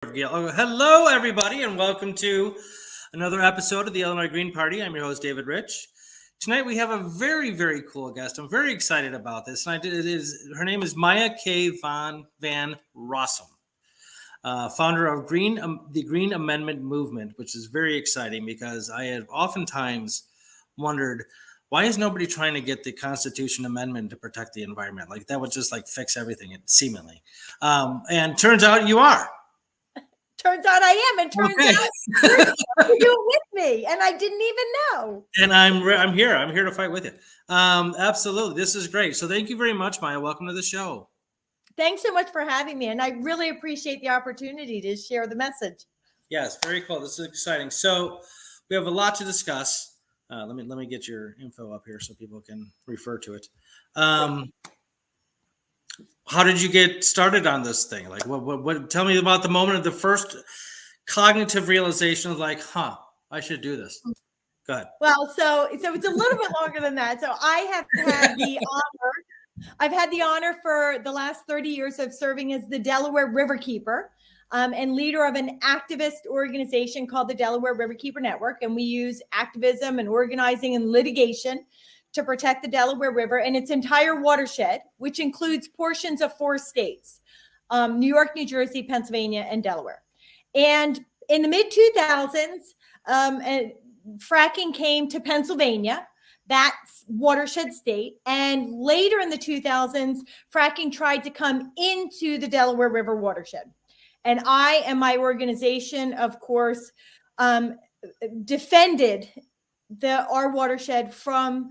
Hello, everybody, and welcome to another episode of the Illinois Green Party. I'm your host, David Rych. Tonight we have a very, very cool guest. I'm very excited about this. Her name is Maya K. Van Rossum, founder of the Green Amendment Movement, which is very exciting because I have oftentimes wondered, why is nobody trying to get the Constitution Amendment to protect the environment? Like that would just fix everything, seemingly. And turns out you are. Turns out I am, and turns out you're doing with me, and I didn't even know. And I'm here. I'm here to fight with you. Absolutely, this is great. So thank you very much, Maya. Welcome to the show. Thanks so much for having me, and I really appreciate the opportunity to share the message. Yes, very cool. This is exciting. So we have a lot to discuss. Let me get your info up here so people can refer to it. How did you get started on this thing? Like, what? Tell me about the moment of the first cognitive realization of I should do this. Go ahead. Well, so it's a little bit longer than that. So I have had the honor. I've had the honor for the last 30 years of serving as the Delaware Riverkeeper and leader of an activist organization called the Delaware Riverkeeper Network. And we use activism and organizing and litigation to protect the Delaware River and its entire watershed, which includes portions of 4 states, New York, New Jersey, Pennsylvania, and Delaware. And in the mid-2000s, fracking came to Pennsylvania, that watershed state. And later in the 2000s, fracking tried to come into the Delaware River watershed. And I and my organization, of course, defended our watershed from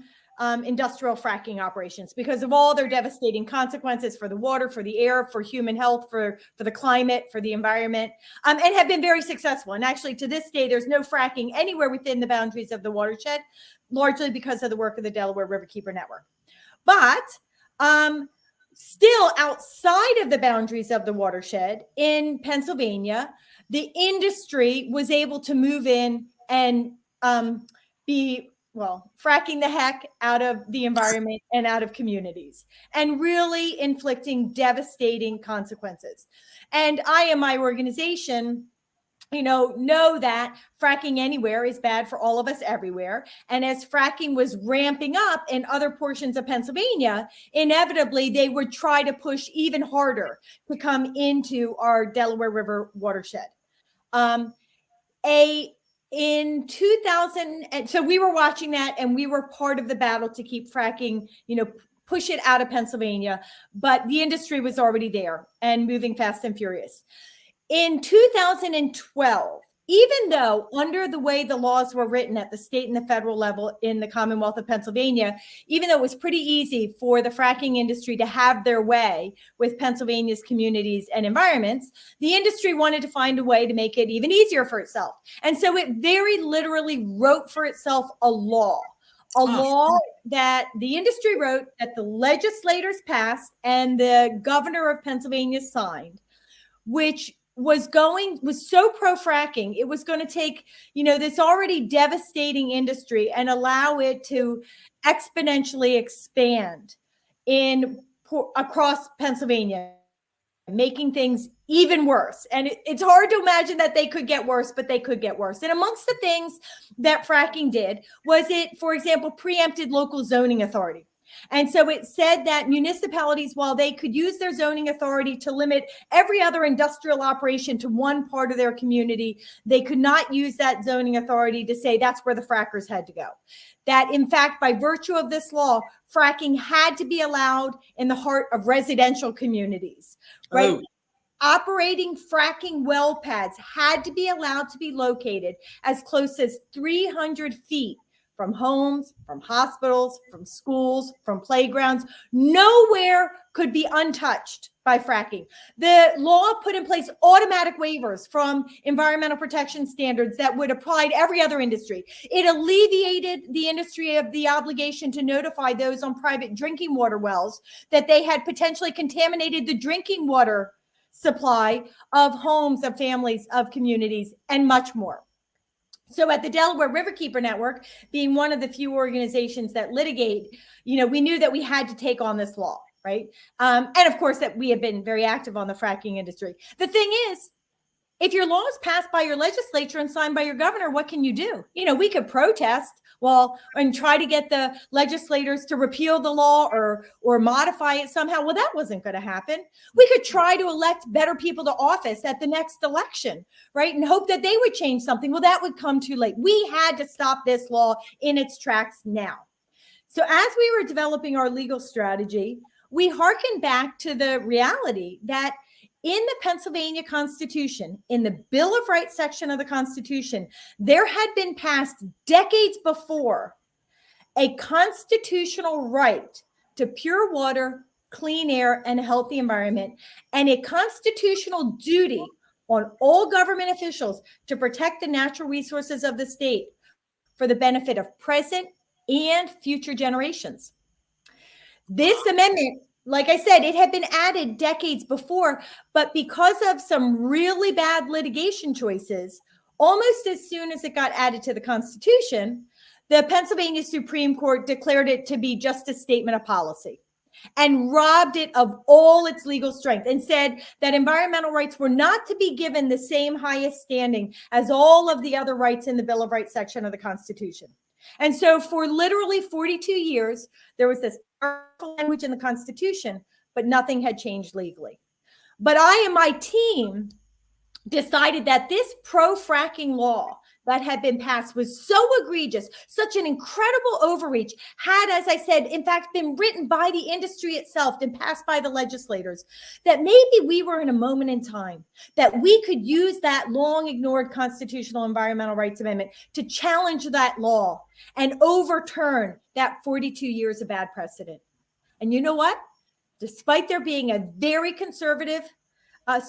industrial fracking operations because of all their devastating consequences for the water, for the air, for human health, for the climate, for the environment, and have been very successful. And actually, to this day, there's no fracking anywhere within the boundaries of the watershed, largely because of the work of the Delaware Riverkeeper Network. But still outside of the boundaries of the watershed in Pennsylvania, the industry was able to move in and fracking the heck out of the environment and out of communities and really inflicting devastating consequences. And I and my organization, know that fracking anywhere is bad for all of us everywhere. And as fracking was ramping up in other portions of Pennsylvania, inevitably they would try to push even harder to come into our Delaware River watershed. In 2000, and so we were watching that and we were part of the battle to keep fracking, push it out of Pennsylvania, but the industry was already there and moving fast and furious. In 2012, even though under the way the laws were written at the state and the federal level in the Commonwealth of Pennsylvania, even though it was pretty easy for the fracking industry to have their way with Pennsylvania's communities and environments, the industry wanted to find a way to make it even easier for itself. And so it very literally wrote for itself a law that the industry wrote, that the legislators passed, and the governor of Pennsylvania signed, which was so pro-fracking. It was going to take, this already devastating industry and allow it to exponentially expand across Pennsylvania, making things even worse. And it's hard to imagine that they could get worse, but they could get worse. And amongst the things that fracking did was it, for example, preempted local zoning authority. And so it said that municipalities, while they could use their zoning authority to limit every other industrial operation to one part of their community, they could not use that zoning authority to say that's where the frackers had to go. That, in fact, by virtue of this law, fracking had to be allowed in the heart of residential communities, right? Oh. Operating fracking well pads had to be allowed to be located as close as 300 feet from homes, from hospitals, from schools, from playgrounds. Nowhere could be untouched by fracking. The law put in place automatic waivers from environmental protection standards that would apply to every other industry. It alleviated the industry of the obligation to notify those on private drinking water wells that they had potentially contaminated the drinking water supply of homes, of families, of communities, and much more. So at the Delaware Riverkeeper Network, being one of the few organizations that litigate, we knew that we had to take on this law, right? And of course, that we have been very active on the fracking industry. The thing is, if your law is passed by your legislature and signed by your governor, what can you do? We could protest, and try to get the legislators to repeal the law or modify it somehow. Well, that wasn't going to happen. We could try to elect better people to office at the next election, right? And hope that they would change something. Well, that would come too late. We had to stop this law in its tracks now. So as we were developing our legal strategy, we hearkened back to the reality that in the Pennsylvania Constitution, in the Bill of Rights section of the Constitution, there had been passed decades before a constitutional right to pure water, clean air, and a healthy environment, and a constitutional duty on all government officials to protect the natural resources of the state for the benefit of present and future generations. This amendment, like I said, it had been added decades before, but because of some really bad litigation choices, almost as soon as it got added to the Constitution, the Pennsylvania Supreme Court declared it to be just a statement of policy and robbed it of all its legal strength and said that environmental rights were not to be given the same highest standing as all of the other rights in the Bill of Rights section of the Constitution. And so for literally 42 years, there was this language in the Constitution, but nothing had changed legally. But I and my team decided that this pro-fracking law that had been passed was so egregious, such an incredible overreach, had, as I said, in fact, been written by the industry itself and passed by the legislators, that maybe we were in a moment in time that we could use that long ignored constitutional environmental rights amendment to challenge that law and overturn that 42 years of bad precedent. And you know what? Despite there being a very conservative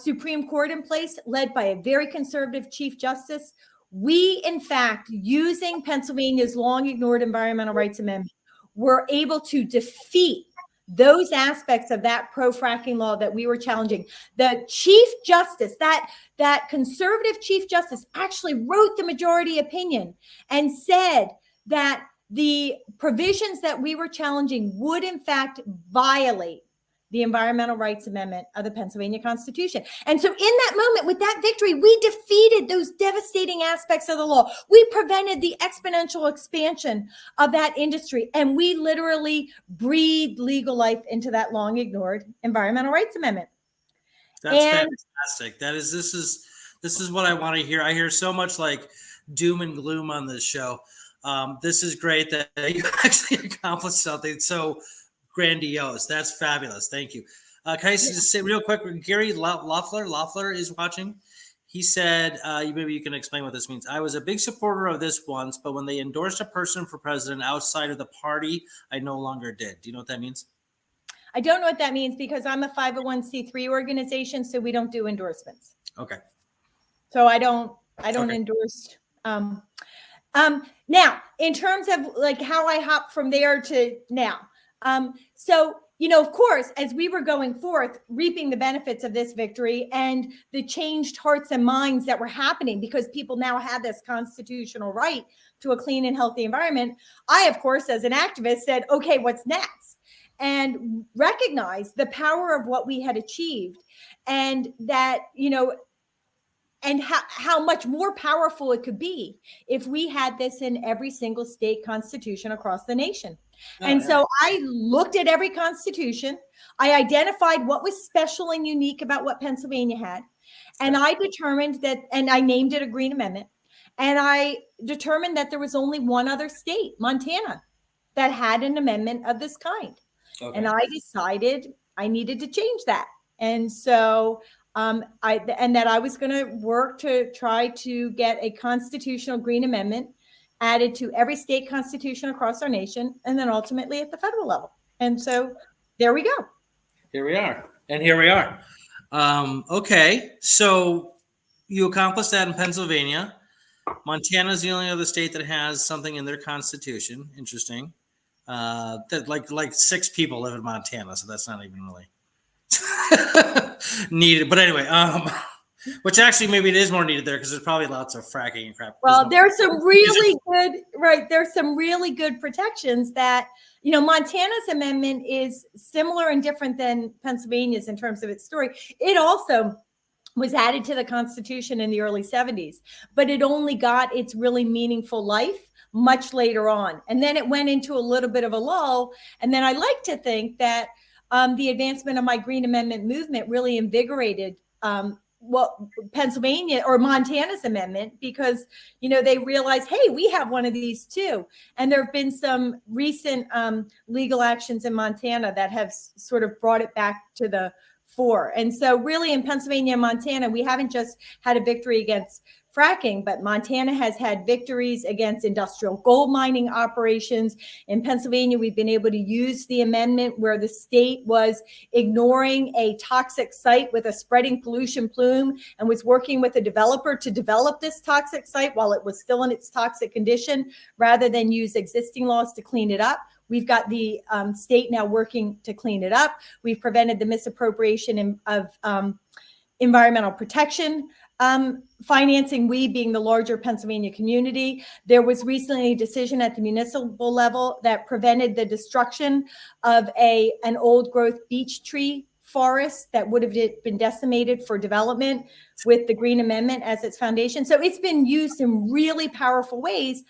Supreme Court in place, led by a very conservative Chief Justice, we, in fact, using Pennsylvania's long ignored environmental rights amendment, were able to defeat those aspects of that pro-fracking law that we were challenging. The Chief Justice, that conservative Chief Justice, actually wrote the majority opinion and said that the provisions that we were challenging would, in fact, violate the environmental rights amendment of the Pennsylvania Constitution. And so in that moment, with that victory, we defeated those devastating aspects of the law. We prevented the exponential expansion of that industry. And we literally breathed legal life into that long ignored environmental rights amendment. That's fantastic. This is what I want to hear. I hear so much like doom and gloom on this show. This is great that you actually accomplished something so grandiose. That's fabulous. Thank you. Can I just say real quick, Gary Loeffler is watching. He said, maybe you can explain what this means. I was a big supporter of this once, but when they endorsed a person for president outside of the party, I no longer did. Do you know what that means? I don't know what that means because I'm a 501c3 organization, so we don't do endorsements. Okay. So I don't endorse. Now, in terms of like how I hop from there to now. So, of course, as we were going forth, reaping the benefits of this victory and the changed hearts and minds that were happening because people now had this constitutional right to a clean and healthy environment, I, of course, as an activist said, okay, what's next? And recognized the power of what we had achieved and that, and how much more powerful it could be if we had this in every single state constitution across the nation. So I looked at every constitution. I identified what was special and unique about what Pennsylvania had. And I determined that, and I named it a Green Amendment. And I determined that there was only one other state, Montana, that had an amendment of this kind. Okay. And I decided I needed to change that. And so that I was going to work to try to get a constitutional Green Amendment added to every state constitution across our nation, and then ultimately at the federal level. And so there we go. Here we are. And here we are. Okay. So you accomplished that in Pennsylvania. Montana is the only other state that has something in their constitution. Interesting. That like 6 people live in Montana, so that's not even really needed. But anyway, which actually maybe it is more needed there because there's probably lots of fracking and crap. Well, there's some really good, right? There's some really good protections that, Montana's amendment is similar and different than Pennsylvania's in terms of its story. It also was added to the Constitution in the early 70s, but it only got its really meaningful life much later on. And then it went into a little bit of a lull. And then I like to think that the advancement of my Green Amendment movement really invigorated Pennsylvania or Montana's amendment, because, they realized, hey, we have one of these too. And there have been some recent legal actions in Montana that have sort of brought it back to the fore. And so really in Pennsylvania and Montana, we haven't just had a victory against fracking, but Montana has had victories against industrial gold mining operations. In Pennsylvania, we've been able to use the amendment where the state was ignoring a toxic site with a spreading pollution plume and was working with a developer to develop this toxic site while it was still in its toxic condition, rather than use existing laws to clean it up. We've got the state now working to clean it up. We've prevented the misappropriation of environmental protection financing, we being the larger Pennsylvania community. There was recently a decision at the municipal level that prevented the destruction of an old growth beech tree forest that would have been decimated for development, with the Green Amendment as its foundation. So it's been used in really powerful ways.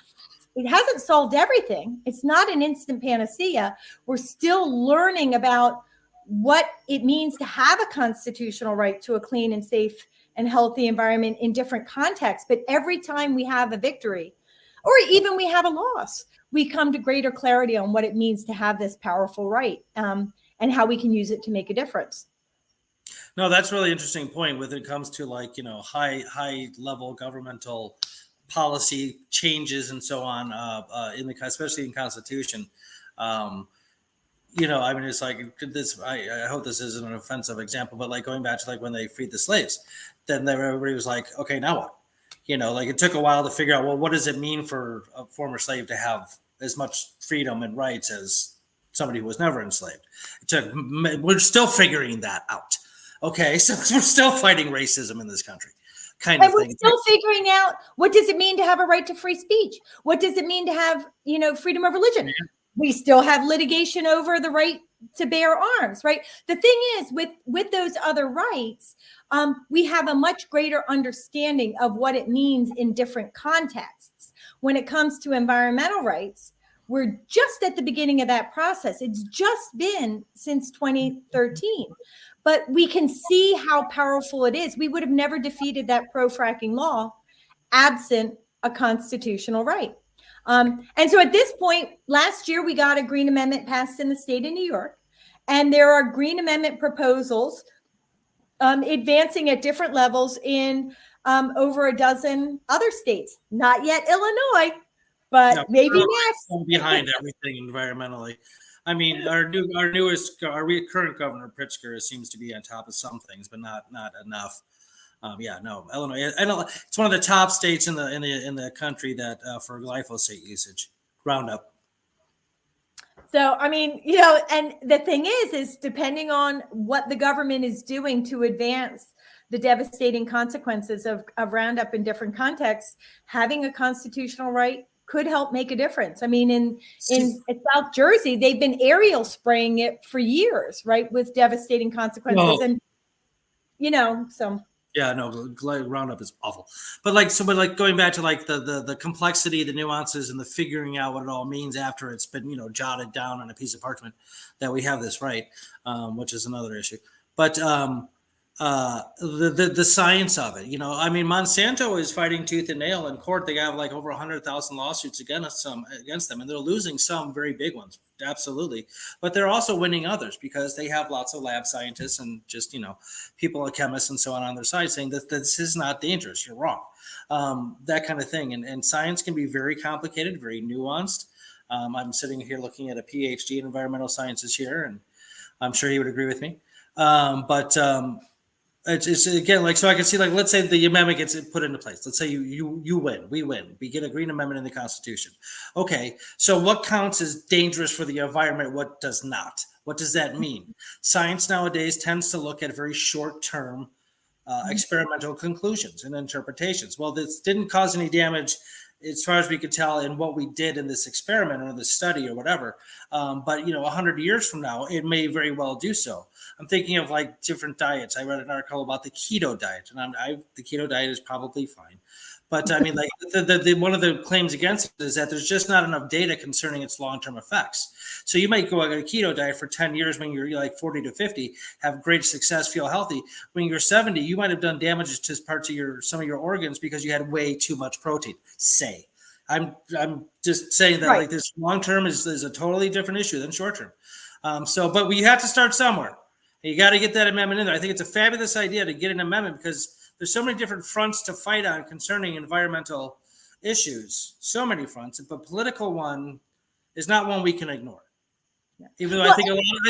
It hasn't solved everything. It's not an instant panacea. We're still learning about what it means to have a constitutional right to a clean and safe and healthy environment in different contexts. But every time we have a victory, or even we have a loss, we come to greater clarity on what it means to have this powerful right, and how we can use it to make a difference. No, that's a really interesting point when it comes to high level governmental policy changes and so on, especially in Constitution. It's like this. I hope this isn't an offensive example, but going back to when they freed the slaves, then everybody was like, okay, now what? It took a while to figure out, well, what does it mean for a former slave to have as much freedom and rights as somebody who was never enslaved? We're still figuring that out. Okay, so we're still fighting racism in this country. And we're still figuring out, what does it mean to have a right to free speech? What does it mean to have, freedom of religion? Yeah. We still have litigation over the right to bear arms, right? The thing is, with those other rights, we have a much greater understanding of what it means in different contexts. When it comes to environmental rights, we're just at the beginning of that process. It's just been since 2013. But we can see how powerful it is. We would have never defeated that pro-fracking law absent a constitutional right. And so at this point, last year, we got a Green Amendment passed in the state of New York. And there are Green Amendment proposals advancing at different levels in over a dozen other states. Not yet Illinois, but maybe next. Behind everything environmentally. I mean, our current governor Pritzker seems to be on top of some things, but not enough. Illinois. It's one of the top states in the country that for glyphosate usage, Roundup. So, I mean, and the thing is depending on what the government is doing to advance the devastating consequences of Roundup in different contexts, having a constitutional right could help make a difference. I mean, in South Jersey, they've been aerial spraying it for years, right, with devastating consequences. And so. Yeah, no, Roundup is awful. But going back to the complexity, the nuances, and the figuring out what it all means after it's been jotted down on a piece of parchment, that we have this right, which is another issue. But the science of it, Monsanto is fighting tooth and nail in court. They have over 100,000 lawsuits against them, and they're losing some very big ones, absolutely. But they're also winning others because they have lots of lab scientists and just people, chemists and so on their side saying that this is not dangerous. You're wrong, that kind of thing. And science can be very complicated, very nuanced. I'm sitting here looking at a PhD in environmental sciences here, and I'm sure he would agree with me. It's again, so I can see, let's say the amendment gets put into place. Let's say you win, we win, we get a Green Amendment in the Constitution. Okay, so what counts as dangerous for the environment? What does not? What does that mean? Science nowadays tends to look at very short-term experimental conclusions and interpretations. Well, this didn't cause any damage as far as we could tell in what we did in this experiment or this study or whatever. But 100 years from now, it may very well do so. I'm thinking of like different diets. I read an article about the keto diet, and the keto diet is probably fine. But I mean, like the one of the claims against it is that there's just not enough data concerning its long-term effects. So you might go on a keto diet for 10 years when you're like 40 to 50, have great success, feel healthy. When you're 70, you might have done damages to parts of some of your organs because you had way too much protein. I'm just saying that like this long-term is a totally different issue than short-term. But we have to start somewhere. You got to get that amendment in there. I think it's a fabulous idea to get an amendment because there's so many different fronts to fight on concerning environmental issues. So many fronts, but political one is not one we can ignore. Yeah. Even though I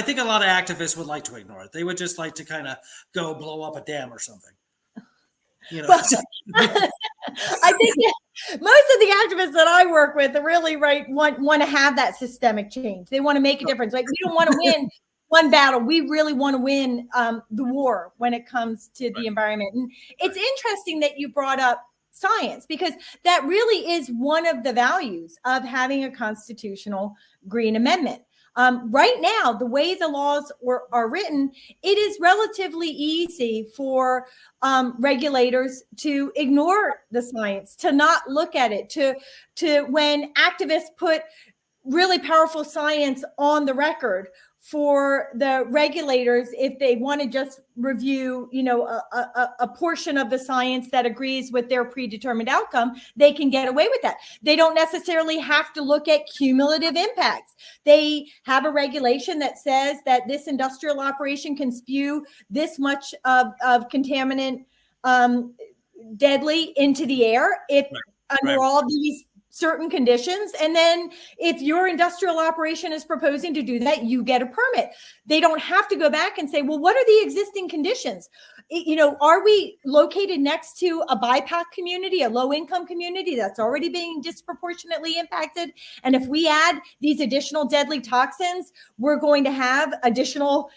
think a lot of activists would like to ignore it. They would just like to kind of go blow up a dam or something. You know. Well, I think most of the activists that I work with really want to have that systemic change. They want to make a difference. Like we don't want to win one battle. We really want to win the war when it comes to the environment. And it's interesting that you brought up science because that really is one of the values of having a constitutional green amendment. Right now, the way the laws are written, it is relatively easy for regulators to ignore the science, to not look at it, to when activists put really powerful science on the record for the regulators, if they want to just review, a portion of the science that agrees with their predetermined outcome, they can get away with that. They don't necessarily have to look at cumulative impacts. They have a regulation that says that this industrial operation can spew this much of contaminant deadly into the air if under all these certain conditions. And then if your industrial operation is proposing to do that, you get a permit. They don't have to go back and say, well, what are the existing conditions? Are we located next to a BIPOC community, a low income community that's already being disproportionately impacted? And if we add these additional deadly toxins, we're going to have additional,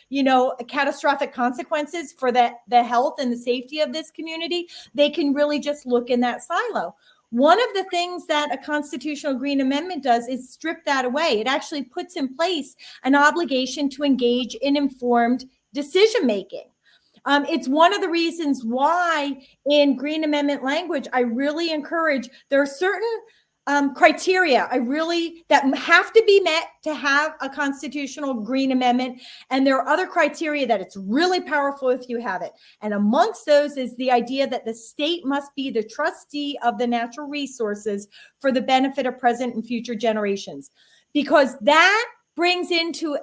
catastrophic consequences for the health and the safety of this community. They can really just look in that silo. One of the things that a constitutional green amendment does is strip that away. It actually puts in place an obligation to engage in informed decision making. It's one of the reasons why in green amendment language, I really encourage, there are certain criteria that have to be met to have a constitutional green amendment. And there are other criteria that it's really powerful if you have it. And amongst those is the idea that the state must be the trustee of the natural resources for the benefit of present and future generations, because that brings into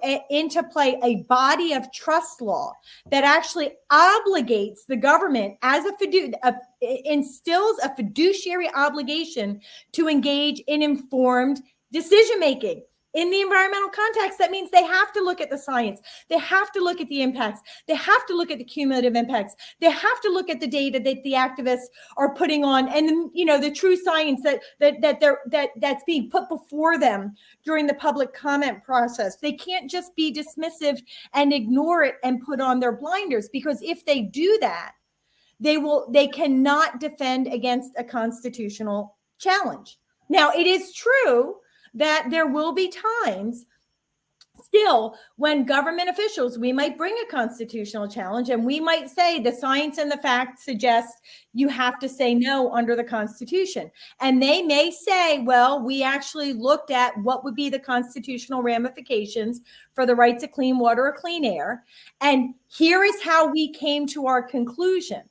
play a body of trust law that actually obligates the government as instills a fiduciary obligation to engage in informed decision making. In the environmental context, that means they have to look at the science. They have to look at the impacts. They have to look at the cumulative impacts. They have to look at the data that the activists are putting on, and the true science that's being put before them during the public comment process. They can't just be dismissive and ignore it and put on their blinders, because if they do that, they cannot defend against a constitutional challenge. Now, it is true that there will be times still when government officials, we might bring a constitutional challenge and we might say the science and the facts suggest you have to say no under the Constitution. And they may say, well, we actually looked at what would be the constitutional ramifications for the right to clean water or clean air. And here is how we came to our conclusion.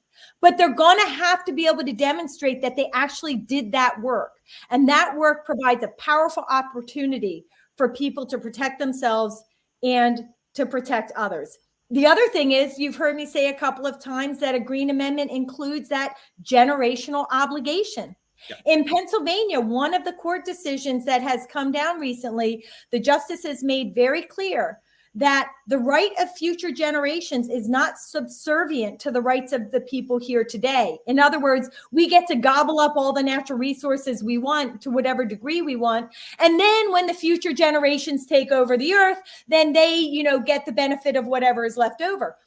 But they're going to have to be able to demonstrate that they actually did that work. And that work provides a powerful opportunity for people to protect themselves and to protect others. The other thing is, you've heard me say a couple of times that a green amendment includes that generational obligation. Yeah. In Pennsylvania, one of the court decisions that has come down recently, the justices made very clear that the right of future generations is not subservient to the rights of the people here today. In other words, we get to gobble up all the natural resources we want to whatever degree we want. And then when the future generations take over the earth, then they, get the benefit of whatever is left over.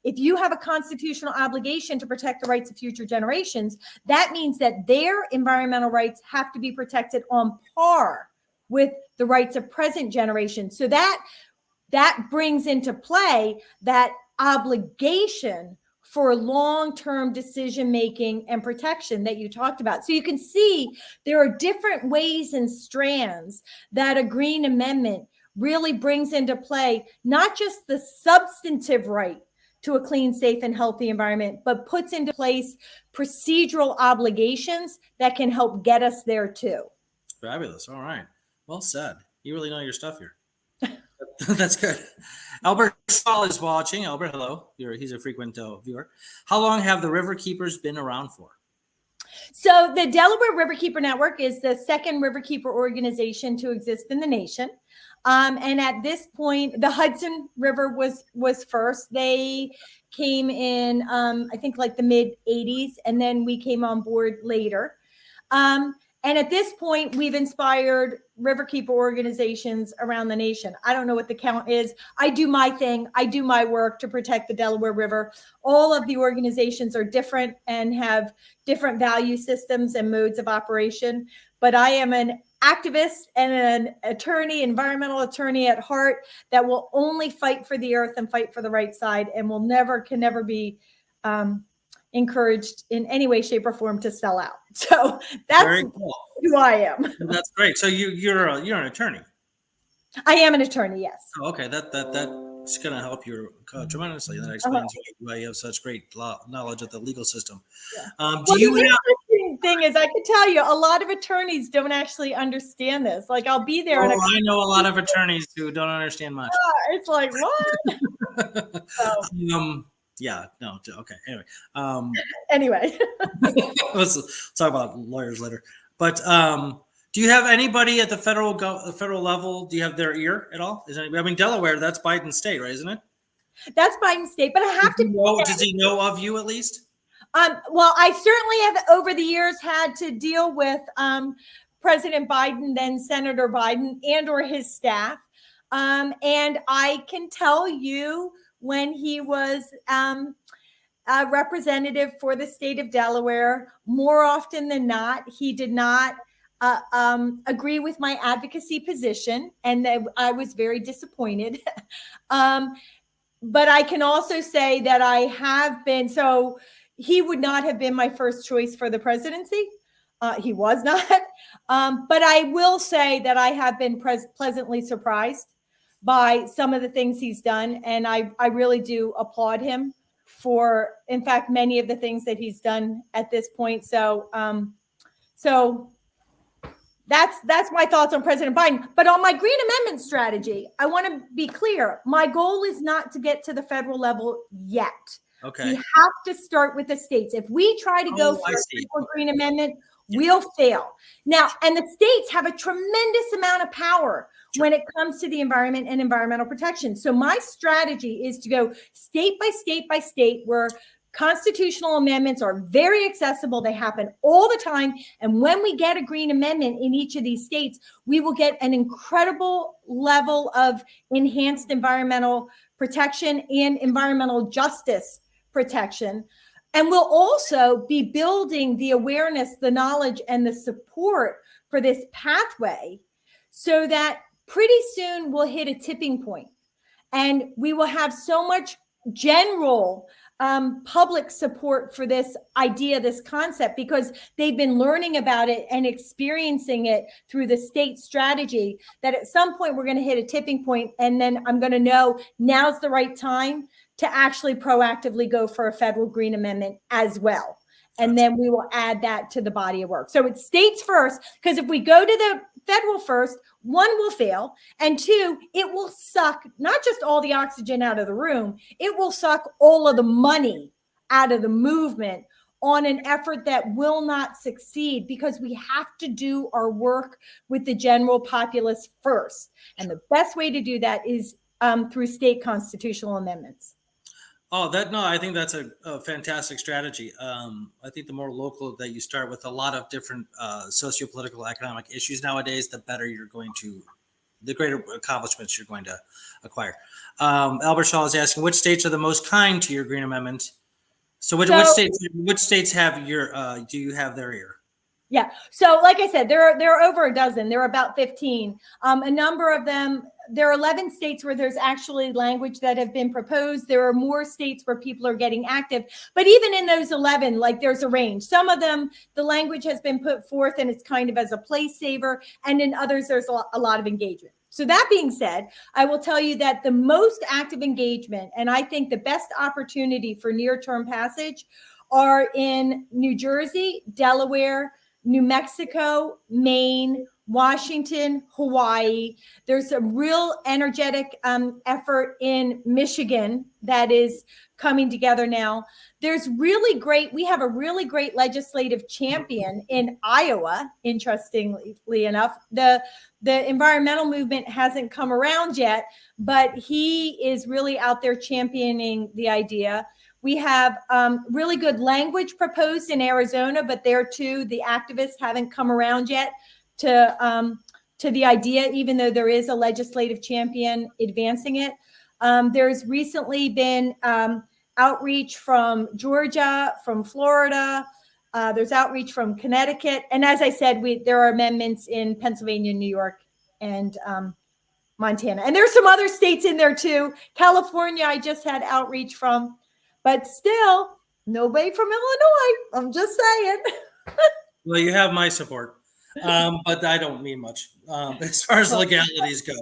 If you have a constitutional obligation to protect the rights of future generations, that means that their environmental rights have to be protected on par with the rights of present generations. So that that brings into play that obligation for long-term decision-making and protection that you talked about. So you can see there are different ways and strands that a green amendment really brings into play, not just the substantive right to a clean, safe, and healthy environment, but puts into place procedural obligations that can help get us there too. Fabulous. All right. Well said. You really know your stuff here. That's good. Albert Shaw is watching. Albert, hello. He's a frequent viewer. How long have the Riverkeepers been around for? So the Delaware Riverkeeper Network is the second riverkeeper organization to exist in the nation. And at this point, the Hudson River was first. They came in, I think, like the mid 80s, and then we came on board later. And at this point, we've inspired riverkeeper organizations around the nation. I don't know what the count is. I do my thing. I do my work to protect the Delaware River. All of the organizations are different and have different value systems and modes of operation. But I am an activist and an attorney, environmental attorney at heart, that will only fight for the earth and fight for the right side, and can never be encouraged in any way, shape, or form to sell out. So that's cool. Who I am. That's great. So you're an attorney. I am an attorney. Yes. Oh, okay. That's going to help you tremendously. That explains why you have such great knowledge of the legal system. Yeah. The interesting thing is, I can tell you, a lot of attorneys don't actually understand this. Like, I'll be there. I know a lot of attorneys who don't understand much. It's like, what? Yeah, no, okay. Anyway. Let's talk about lawyers later. But do you have anybody at the federal level? Do you have their ear at all? Delaware, that's Biden's state, right? Isn't it? That's Biden's state, but I have Does he know of you at least? Well, I certainly have over the years had to deal with President Biden, then Senator Biden, and or his staff. And I can tell you, when he was a representative for the state of Delaware, more often than not, he did not agree with my advocacy position, and I was very disappointed. But I can also say that I have been, so he would not have been my first choice for the presidency. He was not. But I will say that I have been pleasantly surprised by some of the things he's done. And I really do applaud him for, in fact, many of the things that he's done at this point. So that's my thoughts on President Biden. But on my Green Amendment strategy, I want to be clear. My goal is not to get to the federal level yet. Okay. We have to start with the states. If we try to go for a simple Green Amendment, we'll fail. Now, and the states have a tremendous amount of power when it comes to the environment and environmental protection. So my strategy is to go state by state by state, where constitutional amendments are very accessible. They happen all the time. And when we get a green amendment in each of these states, we will get an incredible level of enhanced environmental protection and environmental justice protection. And we'll also be building the awareness, the knowledge, and the support for this pathway, so that pretty soon we'll hit a tipping point, and we will have so much general public support for this idea, this concept, because they've been learning about it and experiencing it through the state strategy, that at some point we're going to hit a tipping point, and then I'm going to know now's the right time to actually proactively go for a federal green amendment as well. And then we will add that to the body of work. So it's states first, because if we go to the federal first, one, will fail, and two, it will suck not just all the oxygen out of the room, it will suck all of the money out of the movement on an effort that will not succeed, because we have to do our work with the general populace first. And the best way to do that is through state constitutional amendments. I think that's a fantastic strategy. I think the more local that you start with, a lot of different socio-political, economic issues nowadays, the greater accomplishments you're going to acquire. Albert Shaw is asking, which states are the most kind to your Green Amendment? So which states have do you have their ear? Yeah. So like I said, there are over a dozen. There are about 15. A number of them there are 11 states where there's actually language that have been proposed. There are more states where people are getting active, but even in those 11, like there's a range. Some of them, the language has been put forth and it's kind of as a place saver, and in others, there's a lot of engagement. So that being said, I will tell you that the most active engagement, and I think the best opportunity for near-term passage, are in New Jersey, Delaware, New Mexico, Maine, Washington, Hawaii. There's a real energetic effort in Michigan that is coming together now. There's really great, we have a really great legislative champion in Iowa, interestingly enough. The environmental movement hasn't come around yet, but he is really out there championing the idea. We have really good language proposed in Arizona, but there too, the activists haven't come around yet to the idea, even though there is a legislative champion advancing it. There's recently been outreach from Georgia, from Florida. There's outreach from Connecticut. And as I said, there are amendments in Pennsylvania, New York, and Montana. And there's some other states in there too. California, I just had outreach from, but still nobody from Illinois. I'm just saying. Well, you have my support. But I don't mean much as far as legalities go.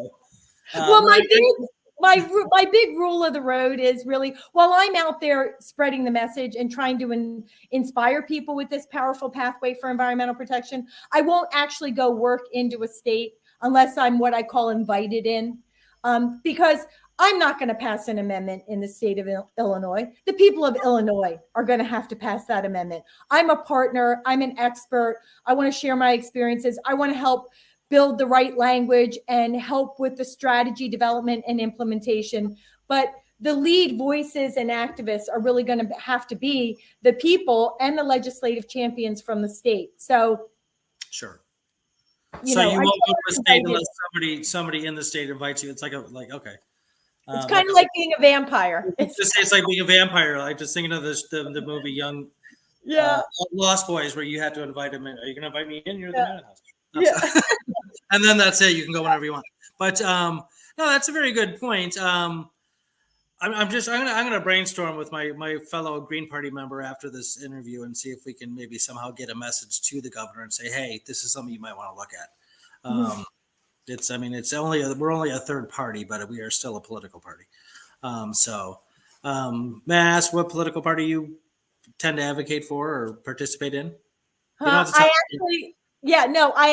Well, my big rule of the road is really, while I'm out there spreading the message and trying to inspire people with this powerful pathway for environmental protection, I won't actually go work into a state unless I'm what I call invited in, because I'm not going to pass an amendment in the state of Illinois. The people of Illinois are going to have to pass that amendment. I'm a partner. I'm an expert. I want to share my experiences. I want to help build the right language and help with the strategy development and implementation. But the lead voices and activists are really going to have to be the people and the legislative champions from the state. So, sure. You won't go to a state unless somebody in the state invites you. It's like okay. It's kind of like being a vampire. It's like being a vampire. Like just thinking of the movie Young, Lost Boys, where you had to invite them in. Are you going to invite me in? You're the man of the house. Yeah. And then that's it. You can go whenever you want. But no, that's a very good point. I'm gonna brainstorm with my fellow Green Party member after this interview and see if we can maybe somehow get a message to the governor and say, hey, this is something you might want to look at. We're only a third party, but we are still a political party. May I ask what political party you tend to advocate for or participate in? I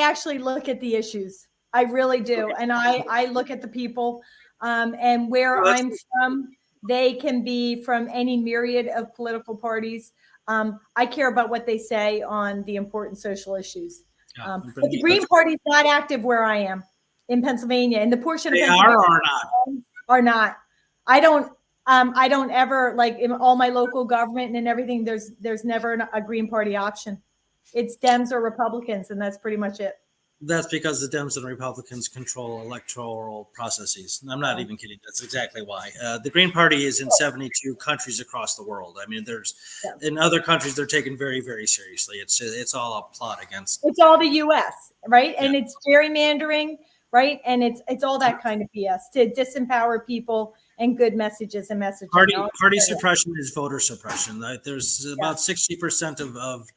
actually look at the issues. I really do. And I look at the people, and where I'm from, they can be from any myriad of political parties. I care about what they say on the important social issues. But the Green Party is not active where I am in Pennsylvania. In the portion of Pennsylvania are not. I don't ever, like in all my local government and everything, there's never a Green Party option. It's Dems or Republicans, and that's pretty much it. That's because the Dems and Republicans control electoral processes. And I'm not even kidding. That's exactly why. The Green Party is in 72 countries across the world. I mean, in other countries, they're taken very, very seriously. It's all a plot against. It's all the U.S., right? Yeah. And it's gerrymandering, right? And it's all that kind of BS to disempower people and good messages and messaging. Party suppression is voter suppression. There's about 60% of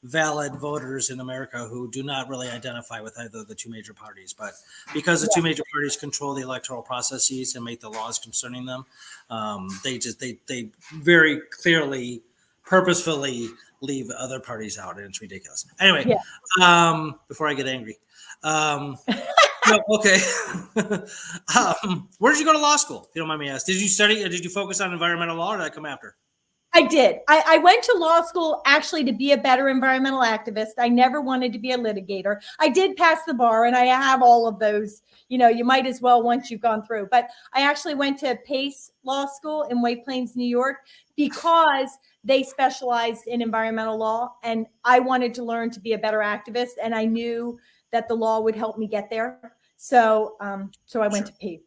valid voters in America who do not really identify with either of the two major parties, but because the two major parties control the electoral processes and make the laws concerning them, they very clearly, purposefully leave other parties out, and it's ridiculous. Anyway, before I get angry, okay. Where did you go to law school? If you don't mind me asking, did you focus on environmental law, or did that come after? I did. I went to law school actually to be a better environmental activist. I never wanted to be a litigator. I did pass the bar, and I have all of those. You might as well once you've gone through. But I actually went to Pace Law School in White Plains, New York, because they specialized in environmental law, and I wanted to learn to be a better activist, and I knew that the law would help me get there. So I went to Pace.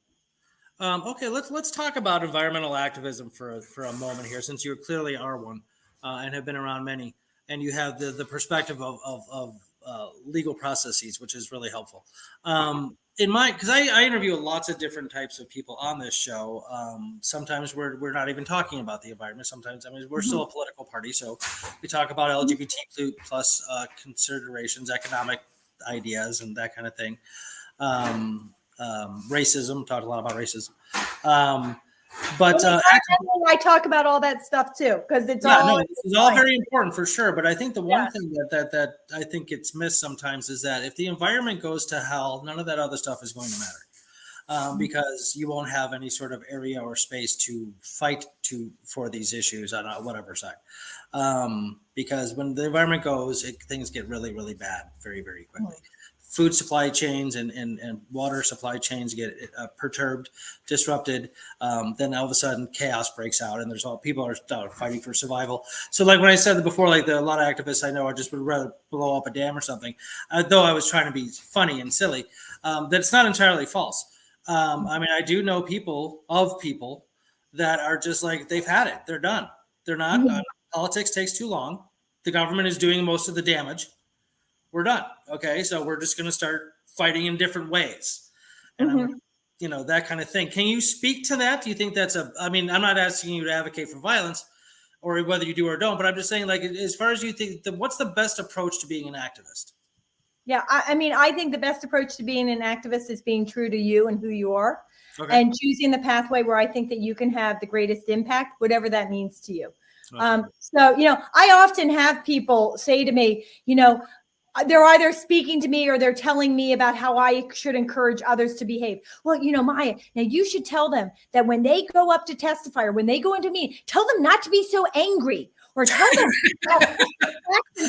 Okay, let's talk about environmental activism for a moment here, since you clearly are one and have been around many, and you have the perspective of legal processes, which is really helpful. because I interview lots of different types of people on this show. Sometimes we're not even talking about the environment. Sometimes, I mean, we're still a political party, so we talk about LGBT plus considerations, economic ideas, and that kind of thing. Racism, talked a lot about racism. But I talk about all that stuff too, because it's this is all very important for sure. But I think the one thing that I think gets missed sometimes is that if the environment goes to hell, none of that other stuff is going to matter, because you won't have any sort of area or space to fight for these issues on whatever side. Because when the environment goes, things get really, really bad very, very quickly. Food supply chains and water supply chains get perturbed, disrupted. Then all of a sudden chaos breaks out, and people are fighting for survival. So like when I said before, like a lot of activists I know are just would rather blow up a dam or something, though I was trying to be funny and silly, that's not entirely false. I mean, I do know people that are just like, they've had it. They're done. They're not. Politics takes too long. The government is doing most of the damage. We're done. Okay, so we're just going to start fighting in different ways, and that kind of thing. Can you speak to that? Do you think that's I mean, I'm not asking you to advocate for violence, or whether you do or don't, but I'm just saying, like, as far as you think, what's the best approach to being an activist? Yeah, I mean, I think the best approach to being an activist is being true to you and who you are, and choosing the pathway where I think that you can have the greatest impact, whatever that means to you. So, I often have people say to me, they're either speaking to me or they're telling me about how I should encourage others to behave. Well, Maya, now you should tell them that when they go up to testify or when they go into me, tell them not to be so angry, or tell them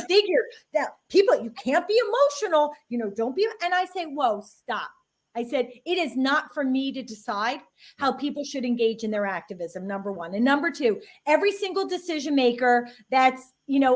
figure that people, you can't be emotional, don't be. And I say, whoa, stop. I said, it is not for me to decide how people should engage in their activism, number one. And number two, every single decision maker that's,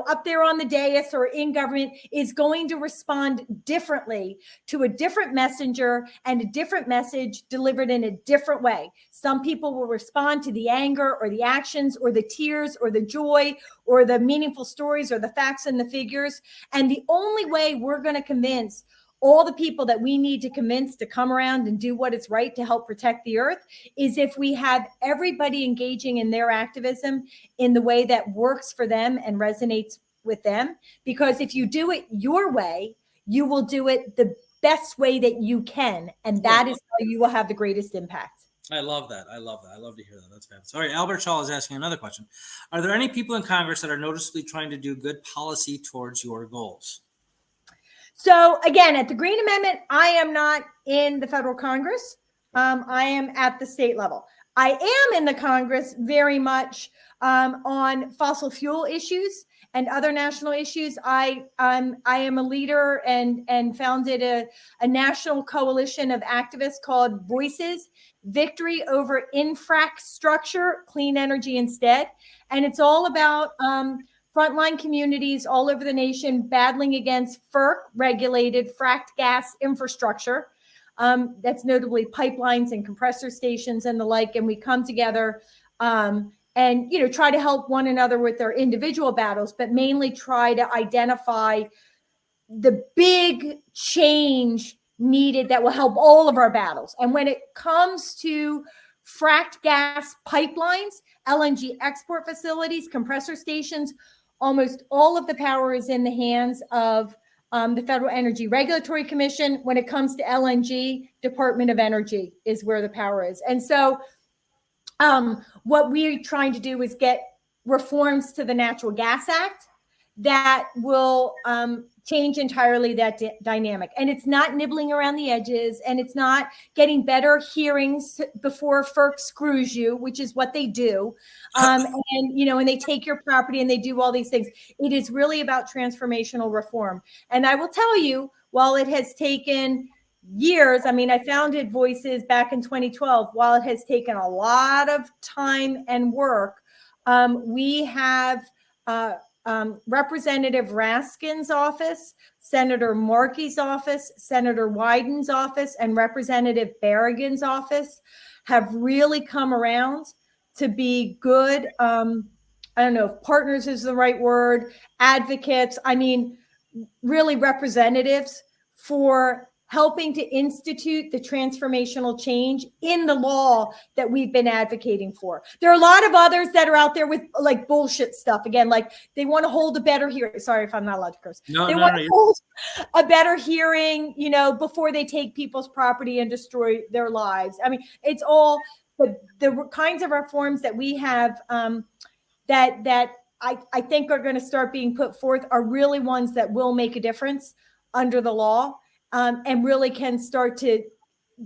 up there on the dais or in government is going to respond differently to a different messenger and a different message delivered in a different way. Some people will respond to the anger or the actions or the tears or the joy or the meaningful stories or the facts and the figures. And the only way we're going to convince all the people that we need to convince to come around and do what is right to help protect the earth is if we have everybody engaging in their activism in the way that works for them and resonates with them. Because if you do it your way, you will do it the best way that you can. And that is how you will have the greatest impact. I love that. I love to hear that. That's fantastic. All right. Albert Shaw is asking another question. Are there any people in Congress that are noticeably trying to do good policy towards your goals? So again, at the Green Amendment, I am not in the federal Congress. I am at the state level. I am in the Congress very much on fossil fuel issues and other national issues. I am a leader and founded a national coalition of activists called Voices, Victory Over Infrastructure, Clean Energy Instead. And it's all about frontline communities all over the nation battling against FERC-regulated fracked gas infrastructure. That's notably pipelines and compressor stations and the like. And we come together and try to help one another with their individual battles, but mainly try to identify the big change needed that will help all of our battles. And when it comes to fracked gas pipelines, LNG export facilities, compressor stations, almost all of the power is in the hands of the Federal Energy Regulatory Commission. When it comes to LNG, Department of Energy is where the power is. And so what we're trying to do is get reforms to the Natural Gas Act that will change entirely that dynamic. And it's not nibbling around the edges, and it's not getting better hearings before FERC screws you, which is what they do. And they take your property and they do all these things. It is really about transformational reform. And I will tell you, while it has taken years, I mean, I founded Voices back in 2012, while it has taken a lot of time and work, we have Representative Raskin's office, Senator Markey's office, Senator Wyden's office, and Representative Berrigan's office have really come around to be good, I don't know if partners is the right word, advocates, I mean, really representatives for helping to institute the transformational change in the law that we've been advocating for. There are a lot of others that are out there with like bullshit stuff. Again, like they want to hold a better hearing. Sorry if I'm not allowed to curse. They want to hold a better hearing, you know, before they take people's property and destroy their lives. I mean, it's all the kinds of reforms that we have that I think are going to start being put forth are really ones that will make a difference under the law. And really can start to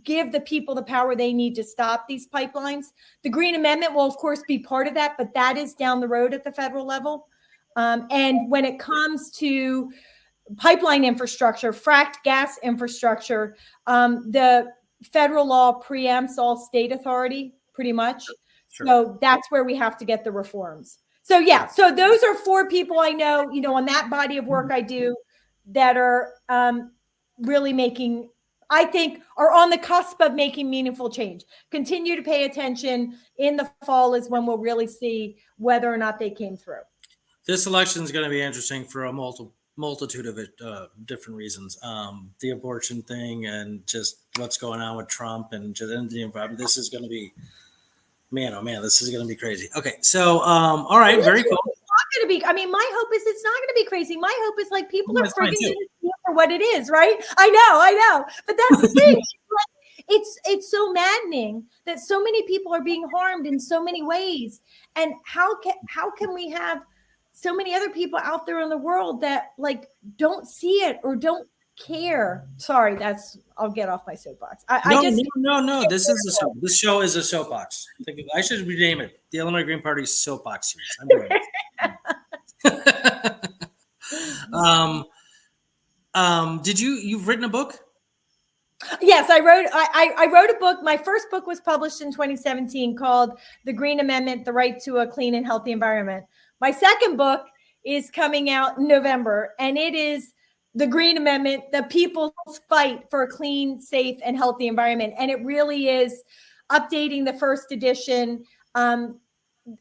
give the people the power they need to stop these pipelines. The Green Amendment will, of course, be part of that, but that is down the road at the federal level. And when it comes to pipeline infrastructure, fracked gas infrastructure, the federal law preempts all state authority pretty much. Sure. So that's where we have to get the reforms. So yeah, so those are 4 people I know, you know, on that body of work I do that are really making, I think, are on the cusp of making meaningful change. Continue to pay attention. In the fall is when we'll really see whether or not they came through. This election is going to be interesting for a multitude of different reasons. The abortion thing and just what's going on with Trump and just the environment. This is going to be, man, oh man, this is going to be crazy. Okay, so all right, very cool. Going to be, I mean, my hope is it's not going to be crazy. My hope is like people are frigging it for what it is, right? I know, but that's the thing. It's so maddening that so many people are being harmed in so many ways, and how can we have so many other people out there in the world that like don't see it or don't care? Sorry, I'll get off my soapbox. No. This show is a soapbox. I should rename it the Illinois Green Party Soapbox Series. I'm doing it. You've written a book? Yes, I wrote a book. My first book was published in 2017 called The Green Amendment, The Right to a Clean and Healthy Environment. My second book is coming out in November, and it is The Green Amendment, The People's Fight for a Clean, Safe, and Healthy Environment. And it really is updating the first edition.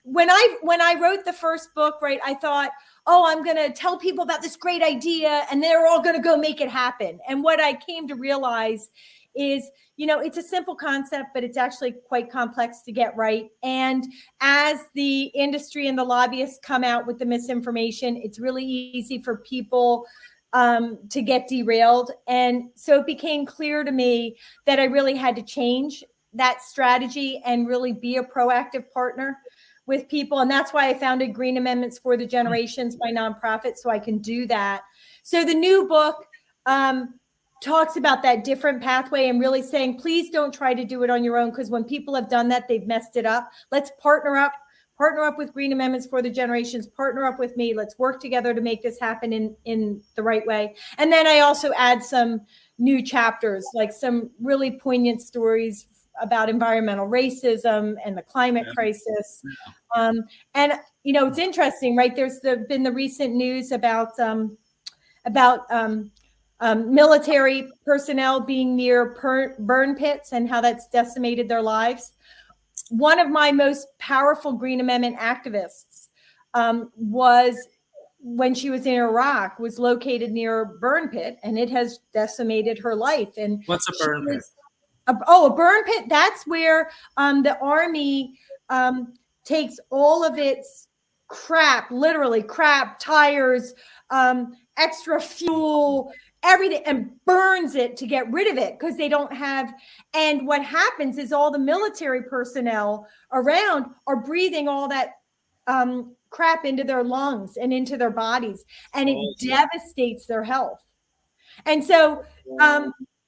When I wrote the first book, right, I thought, oh, I'm going to tell people about this great idea and they're all going to go make it happen. And what I came to realize is, you know, it's a simple concept, but it's actually quite complex to get right. And as the industry and the lobbyists come out with the misinformation, it's really easy for people to get derailed. And so it became clear to me that I really had to change that strategy and really be a proactive partner with people. And that's why I founded Green Amendments for the Generations, my nonprofit, so I can do that. So the new book talks about that different pathway and really saying, please don't try to do it on your own, because when people have done that, they've messed it up. Let's partner up with Green Amendments for the Generations, partner up with me. Let's work together to make this happen in the right way. And then I also add some new chapters, like some really poignant stories about environmental racism and the climate crisis. And, you know, it's interesting, right? There's been the recent news about military personnel being near burn pits and how that's decimated their lives. One of my most powerful Green Amendment activists was, when she was in Iraq, was located near a burn pit, and it has decimated her life. And what's a burn pit? A burn pit. That's where the Army takes all of its crap, literally crap, tires, extra fuel, everything, and burns it to get rid of it because they don't have. And what happens is all the military personnel around are breathing all that crap into their lungs and into their bodies, and it devastates their health. And so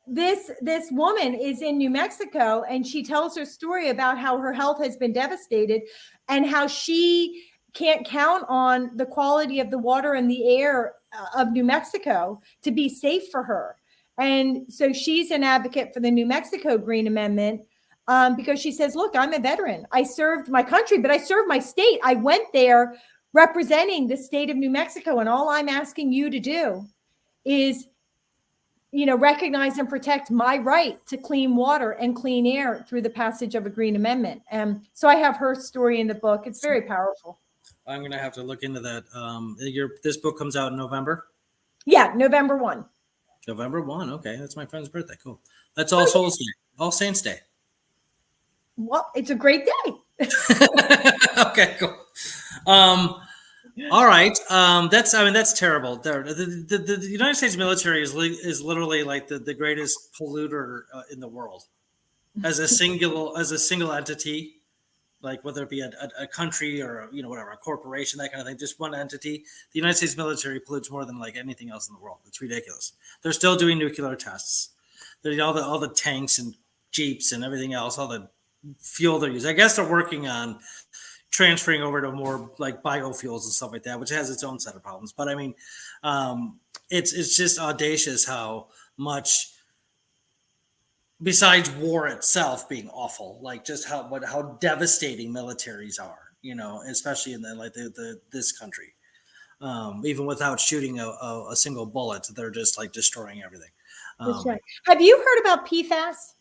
this woman is in New Mexico, and she tells her story about how her health has been devastated and how she can't count on the quality of the water and the air of New Mexico to be safe for her. And so she's an advocate for the New Mexico Green Amendment because she says, look, I'm a veteran. I served my country, but I served my state. I went there representing the state of New Mexico. And all I'm asking you to do is, you know, recognize and protect my right to clean water and clean air through the passage of a Green Amendment. And so I have her story in the book. It's very powerful. I'm going to have to look into that. This book comes out in November? Yeah, November 1. November 1. Okay, that's my friend's birthday. Cool. That's All Souls Day. All Saints Day. Well, it's a great day. Okay, cool. All right. That's terrible. The United States military is literally like the greatest polluter in the world as a single entity, like whether it be a country or whatever, a corporation, that kind of thing, just one entity. The United States military pollutes more than like anything else in the world. It's ridiculous. They're still doing nuclear tests. There's all the tanks and jeeps and everything else, all the fuel they're using. I guess they're working on transferring over to more like biofuels and stuff like that, which has its own set of problems. But I mean, it's just audacious how much, besides war itself being awful, like just how devastating militaries are, especially in this country. Even without shooting a single bullet, they're just like destroying everything. That's right. Have you heard about PFAS?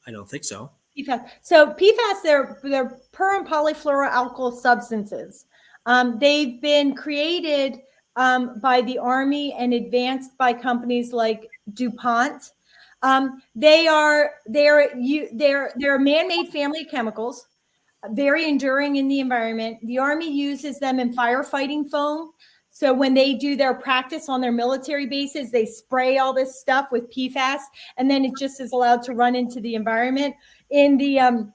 I don't think so. PFAS. So PFAS, they're per and polyfluoroalkyl substances. They've been created by the Army and advanced by companies like DuPont. They're man-made family chemicals, very enduring in the environment. The Army uses them in firefighting foam. So when they do their practice on their military bases, they spray all this stuff with PFAS, and then it just is allowed to run into the environment. In the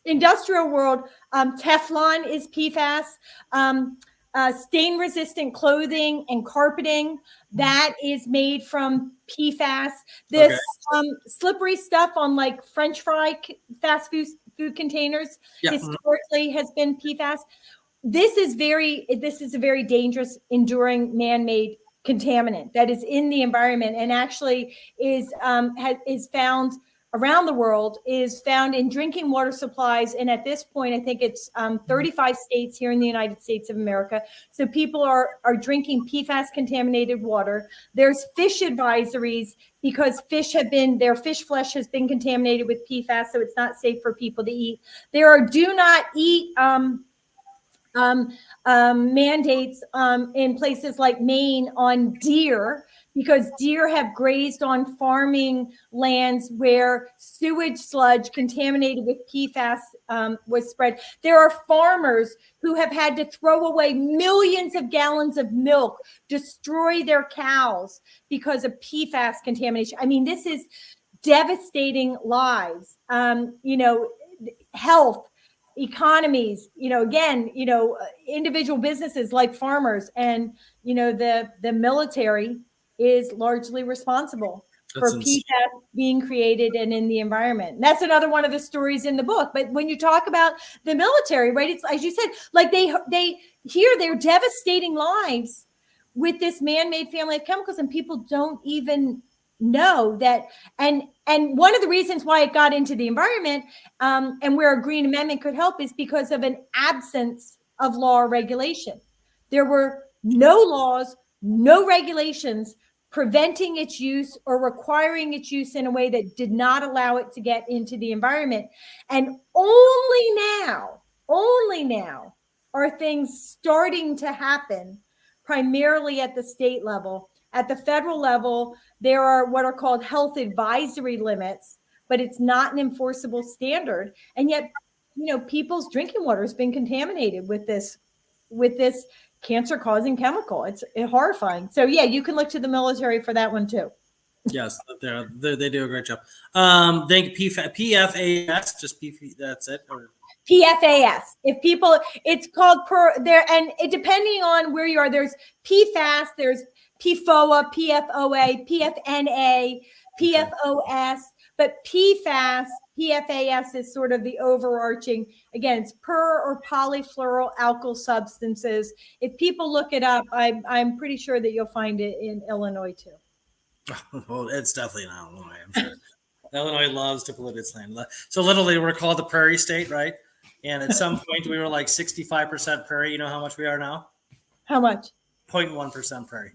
industrial world, Teflon is PFAS. Stain-resistant clothing and carpeting, that is made from PFAS. This slippery stuff on like French fry fast food containers historically has been PFAS. This is a very dangerous, enduring, man-made contaminant that is in the environment and actually is found around the world, is found in drinking water supplies. And at this point, I think it's 35 states here in the United States of America. So people are drinking PFAS contaminated water. There's fish advisories because their fish flesh has been contaminated with PFAS, so it's not safe for people to eat. There are do not eat mandates in places like Maine on deer, because deer have grazed on farming lands where sewage sludge contaminated with PFAS was spread. There are farmers who have had to throw away millions of gallons of milk, destroy their cows because of PFAS contamination. I mean, this is devastating lives, health, economies, individual businesses like farmers, and the military is largely responsible for PFAS being created and in the environment. And that's another one of the stories in the book. But when you talk about the military, right, it's as you said, like they hear their devastating lives with this man-made family of chemicals, and people don't even know that. And one of the reasons why it got into the environment and where a green amendment could help is because of an absence of law or regulation. There were no laws, no regulations preventing its use or requiring its use in a way that did not allow it to get into the environment. And only now are things starting to happen, primarily at the state level. At the federal level, there are what are called health advisory limits, but it's not an enforceable standard. And yet, people's drinking water has been contaminated with this cancer-causing chemical. It's horrifying. So yeah, you can look to the military for that one too. Yes, they do a great job. Thank you. PFAS, just that's it. Or PFAS. If people, it's called there, and it, depending on where you are, there's PFAS, there's PFOA, PFOA, PFNA, PFOS, but PFAS is sort of the overarching. Again, it's per or polyfluoroalkyl substances. If people look it up, I'm pretty sure that you'll find it in Illinois too. Well, it's definitely in Illinois, I'm sure. Illinois loves to pollute its land. So literally, we're called the prairie state, right? And at some point, we were like 65% prairie. You know how much we are now? How much? 0.1% prairie.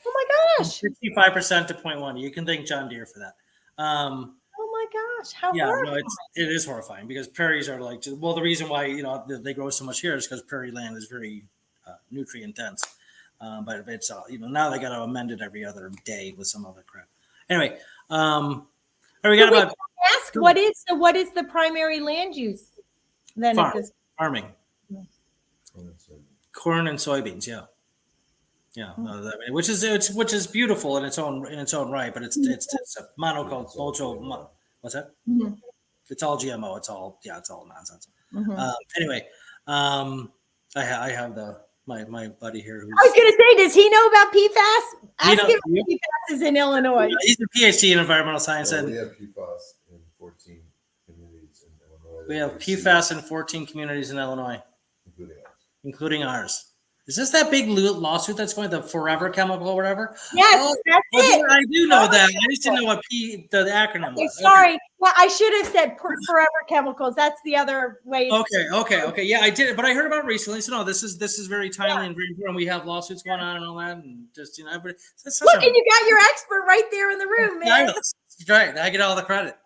Oh my gosh! 65% to 0.1. You can thank John Deere for that. Oh my gosh! How horrifying. It is horrifying because prairies are like, well, the reason why they grow so much here is because prairie land is very nutrient dense. But it's all, now they got to amend it every other day with some other crap. Anyway, all right, we got about ask what is the primary land use then at this farming, corn and soybeans. Yeah, which is beautiful in its own right, but it's a monoculture. What's that? Mm-hmm. It's all GMO. It's all nonsense. Mm-hmm. Anyway, I have my buddy here. I was going to say, does he know about PFAS? Ask him if PFAS is in Illinois. He's a PhD in environmental science, and we have PFAS in 14 communities in Illinois. We have PFAS in 14 communities in Illinois, including ours. Is this that big lawsuit that's going, the Forever Chemical or whatever? Yes, that's it. I do know that. I just didn't know what the acronym was. Sorry. Well, I should have said Forever Chemicals. That's the other way. Okay. Yeah, I did it, but I heard about it recently. So no, this is very timely and very important. We have lawsuits going on and all that, and just but look, and you got your expert right there in the room, man. That's right. I get all the credit.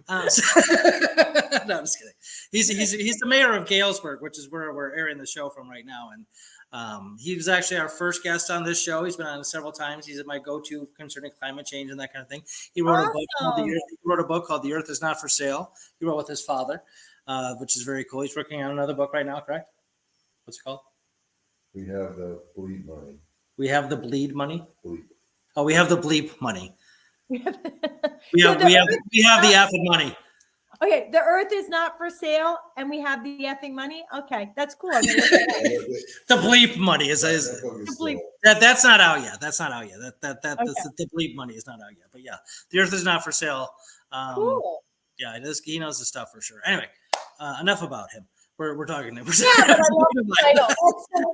No, I'm just kidding. He's the mayor of Galesburg, which is where we're airing the show from right now, and he was actually our first guest on this show. He's been on it several times. He's my go-to concerning climate change and that kind of thing. He wrote a book called The Earth Is Not for Sale. He wrote with his father, which is very cool. He's working on another book right now, correct? What's it called? We have the bleed money. We have the bleed money. Bleep. Oh, we have the bleep money. We have the effing money. Okay, the earth is not for sale, and we have the effing money. Okay, that's cool. The bleep money is bleep. That's not out yet. That's not out yet. The bleep money is not out yet. But yeah, the earth is not for sale. Cool. Yeah, it is. He knows the stuff for sure. Anyway, enough about him. We're talking. Yeah, but I love the title.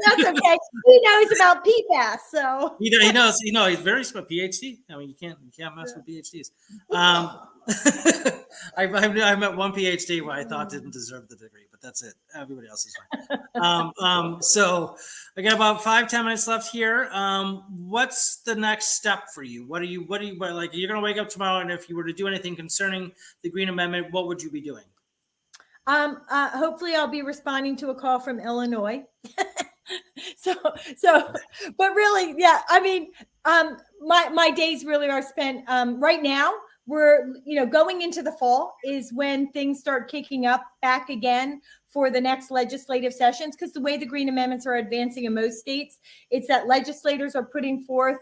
That's okay. He knows about PFAS, so he knows. He's very smart. PhD. I mean, you can't mess with PhDs. I met one PhD who I thought didn't deserve the degree, but that's it. Everybody else is fine. So I got about 5-10 minutes left here. What's the next step for you? What like? You're going to wake up tomorrow, and if you were to do anything concerning the Green Amendment, what would you be doing? Hopefully I'll be responding to a call from Illinois. But really, yeah, I mean, my days really are spent, right now. We're, going into the fall is when things start kicking up back again for the next legislative sessions. Because the way the Green Amendments are advancing in most states, it's that legislators are putting forth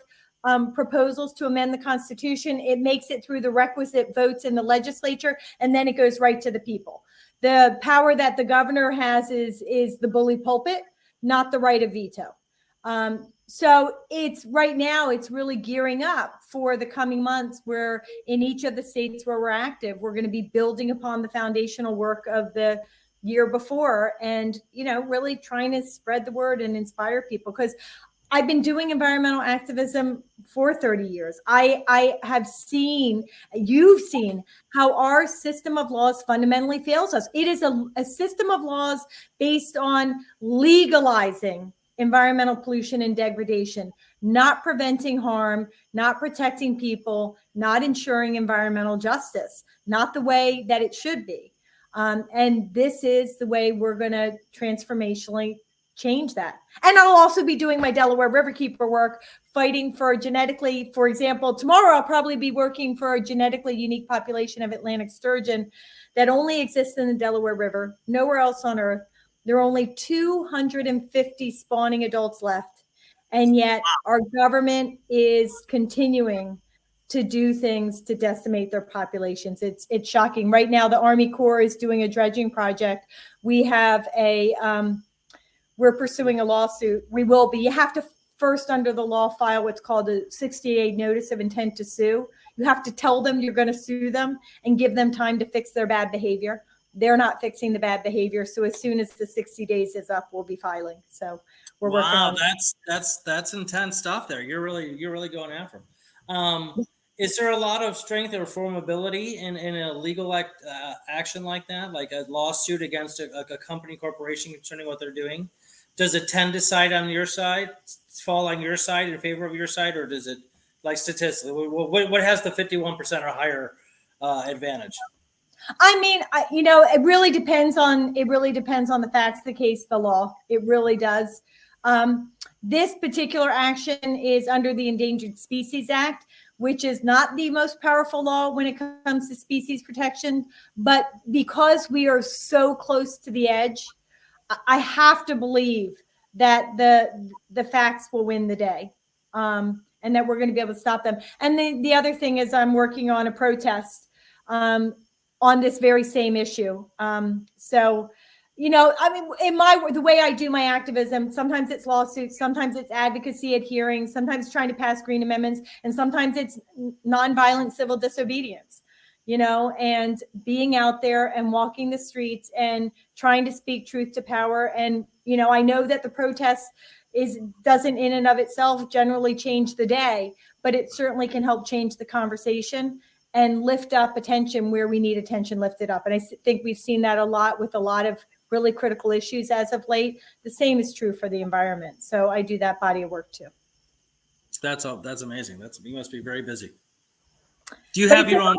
proposals to amend the Constitution. It makes it through the requisite votes in the legislature, and then it goes right to the people. The power that the governor has is the bully pulpit, not the right of veto. So it's right now, it's really gearing up for the coming months where in each of the states where we're active, we're going to be building upon the foundational work of the year before and, really trying to spread the word and inspire people. Because I've been doing environmental activism for 30 years. I have seen, you've seen how our system of laws fundamentally fails us. It is a system of laws based on legalizing environmental pollution and degradation, not preventing harm, not protecting people, not ensuring environmental justice, not the way that it should be. And this is the way we're going to transformationally change that. And I'll also be doing my Delaware Riverkeeper work, fighting for for example, tomorrow I'll probably be working for a genetically unique population of Atlantic sturgeon that only exists in the Delaware River, nowhere else on Earth. There are only 250 spawning adults left. And yet our government is continuing to do things to decimate their populations. It's shocking. Right now, the Army Corps is doing a dredging project. We have we're pursuing a lawsuit. We will be. You have to first, under the law, file what's called a 60-day notice of intent to sue. You have to tell them you're going to sue them and give them time to fix their bad behavior. They're not fixing the bad behavior. So as soon as the 60 days is up, we'll be filing. So we're working on that's intense stuff there. You're really going after them. Is there a lot of strength or formability in a legal action like that, like a lawsuit against a company corporation concerning what they're doing? Does it tend to side on your side, fall on your side in favor of your side, or does it, like statistically, what has the 51% or higher advantage? I mean, it really depends on the facts, the case, the law. It really does. This particular action is under the Endangered Species Act, which is not the most powerful law when it comes to species protection. But because we are so close to the edge, I have to believe that the facts will win the day, and that we're going to be able to stop them. And the other thing is I'm working on a protest on this very same issue. So, you know, I mean, the way I do my activism, sometimes it's lawsuits, sometimes it's advocacy at hearings, sometimes trying to pass green amendments, and sometimes it's nonviolent civil disobedience, you know, and being out there and walking the streets and trying to speak truth to power. And, you know, I know that the protest doesn't in and of itself generally change the day, but it certainly can help change the conversation and lift up attention where we need attention lifted up. And I think we've seen that a lot with a lot of really critical issues as of late. The same is true for the environment. So I do that body of work too. That's amazing. You must be very busy. Do you have your own?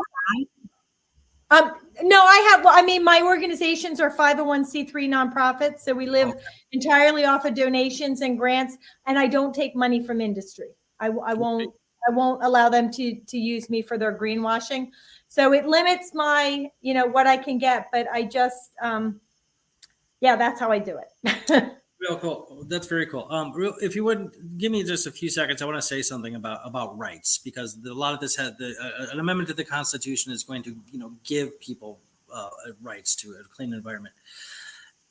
No, I have. Well, I mean, my organizations are 501c3 nonprofits, so we live entirely off of donations and grants, and I don't take money from industry. I won't allow them to use me for their greenwashing. So it limits my, you know, what I can get. But I just, yeah, that's how I do it. Real cool. That's very cool. If you would give me just a few seconds, I want to say something about rights, because a lot of this had an amendment to the Constitution is going to, you know, give people rights to a clean environment,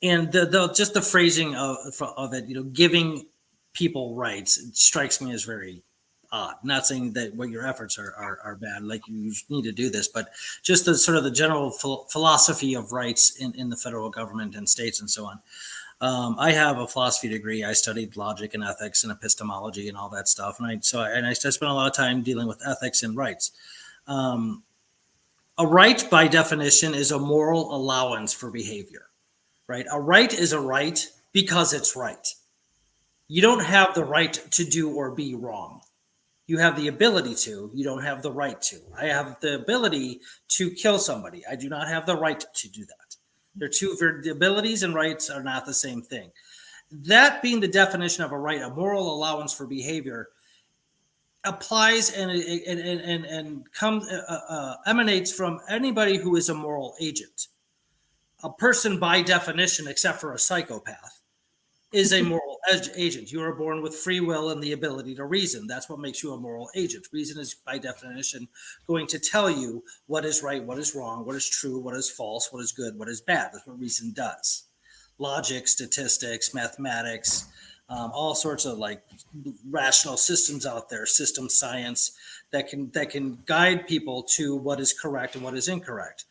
and just the phrasing of it, you know, giving people rights, it strikes me as very odd. Not saying that what your efforts are bad, like you need to do this, but just the sort of the general philosophy of rights in the federal government and states and so on. I have a philosophy degree. I studied logic and ethics and epistemology and all that stuff. And I spent a lot of time dealing with ethics and rights. A right, by definition, is a moral allowance for behavior, right? A right is a right because it's right. You don't have the right to do or be wrong. You have the ability to. You don't have the right to. I have the ability to kill somebody. I do not have the right to do that. They're two, the abilities and rights are not the same thing. That being the definition of a right, a moral allowance for behavior, applies and emanates from anybody who is a moral agent. A person, by definition, except for a psychopath, is a moral agent. You are born with free will and the ability to reason. That's what makes you a moral agent. Reason is, by definition, going to tell you what is right, what is wrong, what is true, what is false, what is good, what is bad. That's what reason does. Logic, statistics, mathematics, all sorts of like rational systems out there, system science that can guide people to what is correct and what is incorrect.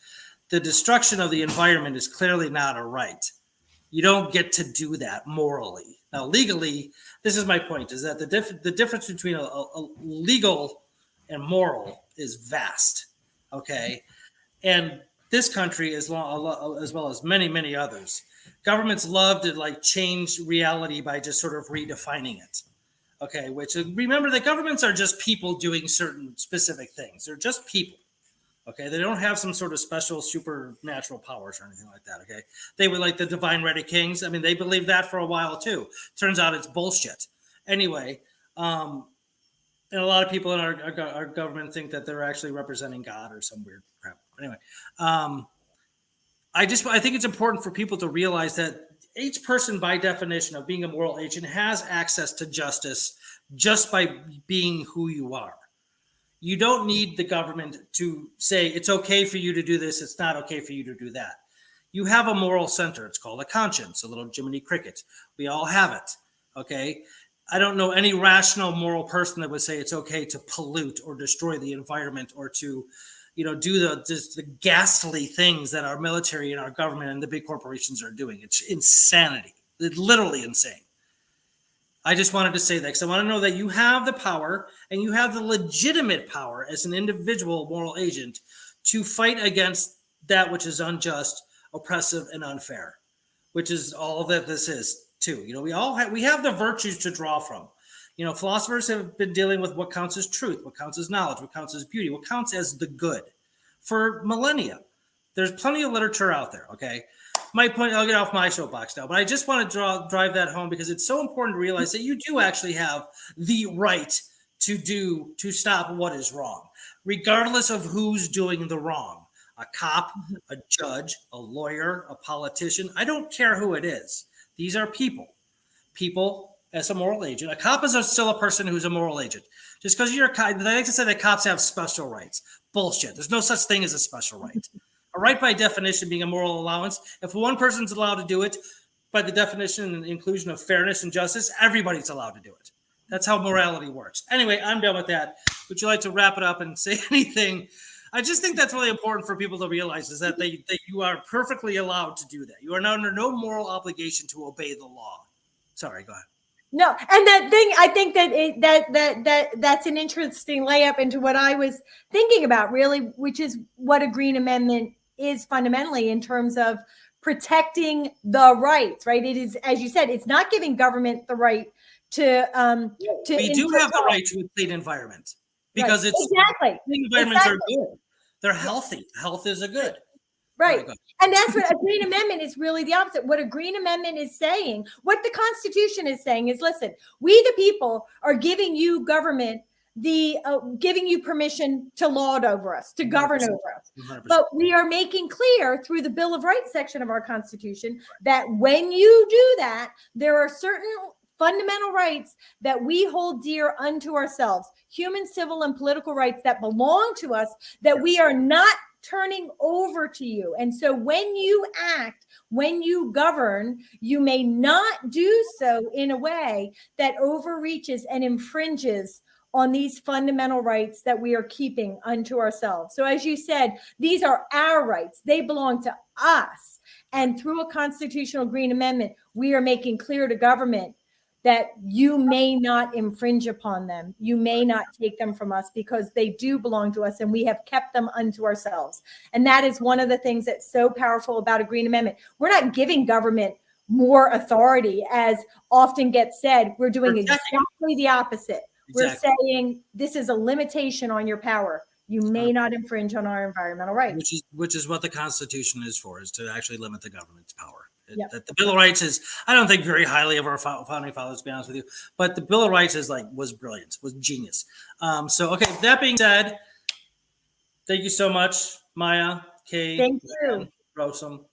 The destruction of the environment is clearly not a right. You don't get to do that morally. Now, legally, this is my point, is that the difference between a legal and moral is vast, okay? And this country, as well as many, many others, governments love to like change reality by just sort of redefining it, okay? Which, remember, that governments are just people doing certain specific things. They're just people. Okay, they don't have some sort of special supernatural powers or anything like that. Okay, they were like the divine right of kings. I mean, they believed that for a while too. Turns out it's bullshit. Anyway, and a lot of people in our government think that they're actually representing God or some weird crap. Anyway, I think it's important for people to realize that each person, by definition of being a moral agent, has access to justice just by being who you are. You don't need the government to say it's okay for you to do this, it's not okay for you to do that. You have a moral center. It's called a conscience, a little Jiminy Cricket. We all have it, okay? I don't know any rational moral person that would say it's okay to pollute or destroy the environment or to, you know, do the ghastly things that our military and our government and the big corporations are doing. It's insanity. It's literally insane. I just wanted to say that because I want to know that you have the power and you have the legitimate power as an individual moral agent to fight against that which is unjust, oppressive, and unfair, which is all that this is too. You know, we have the virtues to draw from. You know, philosophers have been dealing with what counts as truth, what counts as knowledge, what counts as beauty, what counts as the good for millennia. There's plenty of literature out there, okay? my point. I'll get off my soapbox now, but I just want to drive that home because it's so important to realize that you do actually have the right to stop what is wrong, regardless of who's doing the wrong. A cop, a judge, a lawyer, a politician. I don't care who it is. These are people. People as a moral agent. A cop is still a person who's a moral agent. Just because you're a cop, they like to say that cops have special rights. Bullshit. There's no such thing as a special right. A right by definition being a moral allowance. If one person's allowed to do it, by the definition and inclusion of fairness and justice, everybody's allowed to do it. That's how morality works. Anyway, I'm done with that. Would you like to wrap it up and say anything? I just think that's really important for people to realize is that that you are perfectly allowed to do that. You are under no moral obligation to obey the law. Sorry, go ahead. No, and that thing, I think that's an interesting layup into what I was thinking about, really, which is what a Green Amendment is fundamentally in terms of protecting the rights, right? It is, as you said, it's not giving government the right to we do have the right to a clean environment because right. it's exactly clean environments are good. They're healthy. Health is a good. Right. And that's what a Green Amendment is really the opposite. What a Green Amendment is saying, what the Constitution is saying is, listen, we the people are giving you government, giving you permission to lord over us, to govern over us. 100%. But we are making clear through the Bill of Rights section of our Constitution that when you do that, there are certain fundamental rights that we hold dear unto ourselves, human, civil, and political rights that belong to us, that we are not turning over to you. And so when you act, when you govern, you may not do so in a way that overreaches and infringes on these fundamental rights that we are keeping unto ourselves. So as you said, these are our rights. They belong to us. And through a constitutional Green Amendment, we are making clear to government that you may not infringe upon them. You may not take them from us because they do belong to us and we have kept them unto ourselves. And that is one of the things that's so powerful about a Green Amendment. We're not giving government more authority, as often gets said. We're doing exactly the opposite. Exactly. We're saying this is a limitation on your power. You may not infringe on our environmental rights. Which is what the Constitution is for, is to actually limit the government's power. Yep. That the Bill of Rights is, I don't think very highly of our founding fathers, to be honest with you, but the Bill of Rights is was brilliant, was genius. So, okay, that being said, thank you so much, Maya, Kay, thank you, Rossum,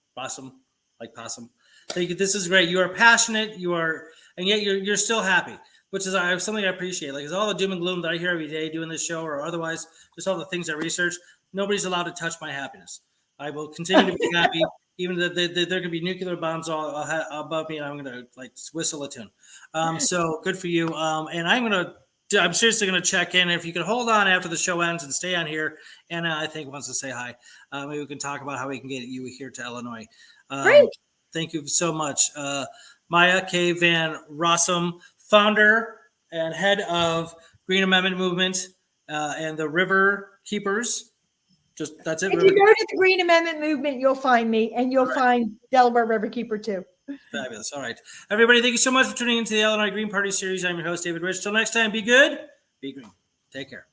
like possum. Thank you. This is great. You are passionate, and yet you're still happy, which is something I appreciate. Like, it's all the doom and gloom that I hear every day doing this show or otherwise, just all the things I research. Nobody's allowed to touch my happiness. I will continue to be happy. Even though there could be nuclear bombs all above me, and I'm going to whistle a tune. So good for you. And I'm seriously going to check in. If you could hold on after the show ends and stay on here, Anna, I think, wants to say hi. Maybe we can talk about how we can get you here to Illinois. Great. Thank you so much. Maya K. Van Rossum, founder and head of Green Amendment Movement and the River Keepers. That's it. If you go to the Green Amendment Movement, you'll find me, and you'll find Delaware Riverkeeper too. Fabulous. All right. Everybody, thank you so much for tuning into the Illinois Green Party series. I'm your host, David Rych. Till next time, be good, be green. Take care.